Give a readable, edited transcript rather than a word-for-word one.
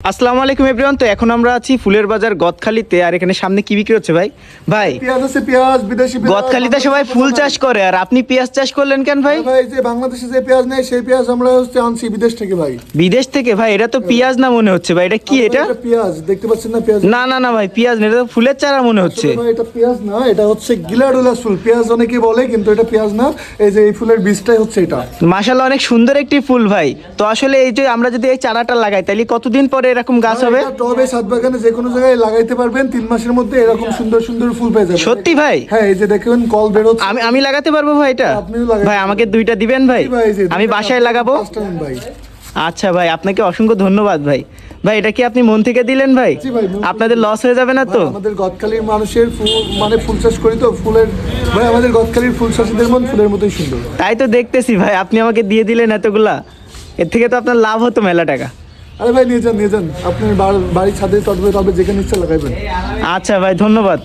আসসালামু আলাইকুম এভরিওয়ান। তো এখন আমরা আছি ফুলের বাজার গদখালিতে। আর এখানে সামনে কি বিক্রি হচ্ছে ভাই? ভাই পেঁয়াজ আছে, পেঁয়াজ বিদেশি পেঁয়াজ। গদখালিতে সবাই ফুল চাষ করে, আর আপনি পেঁয়াজ চাষ করলেন কেন ভাই? ভাই যে বাংলাদেশে যে পেঁয়াজ নেই সেই পেঁয়াজ আমরা আনছি বিদেশ থেকে ভাই। বিদেশ থেকে? ভাই এটা তো পেঁয়াজ না মনে হচ্ছে ভাই, এটা কি? এটা পেঁয়াজ দেখতে পাচ্ছেন না? পেঁয়াজ না না না ভাই, পেঁয়াজ না, এটা তো ফুলের চারা মনে হচ্ছে। ভাই এটা পেঁয়াজ না, এটা হচ্ছে গিলাডুলাস ফুল। পেঁয়াজ অনেকে বলে কিন্তু এটা পেঁয়াজ না। এই যে এই ফুলের বীজটাই হচ্ছে এটা। মাশাআল্লাহ, অনেক সুন্দর একটি ফুল ভাই। তো আসলে এই যে আমরা যদি এই চারাটা লাগাই তাহলে কতদিন পরে এরকম গাছ হবে? এটা টবে, ছাদ বাগানে যে কোনো জায়গায় লাগাইতে পারবেন। 3 মাসের মধ্যে এরকম সুন্দর সুন্দর ফুল পেয়ে যাবেন। সত্যি ভাই? হ্যাঁ, এই যে দেখুন কল বের হচ্ছে। আমি লাগাতে পারবো ভাই এটা? আপনিও লাগাতে ভাই আমাকে দুইটা দিবেন ভাই? ভাই, এই যে আমি বাসায় লাগাবো। পাঁচটা নিন ভাই। আচ্ছা ভাই, আপনাকে অসংখ্য ধন্যবাদ ভাই। ভাই এটা কি আপনি মন থেকে দিলেন ভাই? জি ভাই, মন থেকে। আপনাদের লস হয়ে যাবে না তো? ভাই, আমাদের গদখালির মানুষের ফুল মানে ফুল চাষ করি তো ফুলের। ভাই আমাদের গদখালির ফুল চাষীদের মন ফুলের মতোই সুন্দর। তাই তো দেখতেছি ভাই, আপনি আমাকে দিয়ে দিলেন এতগুলা। এর থেকে তো আপনার লাভ হতো মেলা টাকা। আরে ভাই নিয়ে যান নিয়ে যান, আপনার বাড়ির ছাদে টবে টবে যেখানে ইচ্ছা লাগাইবেন। আচ্ছা ভাই, ধন্যবাদ।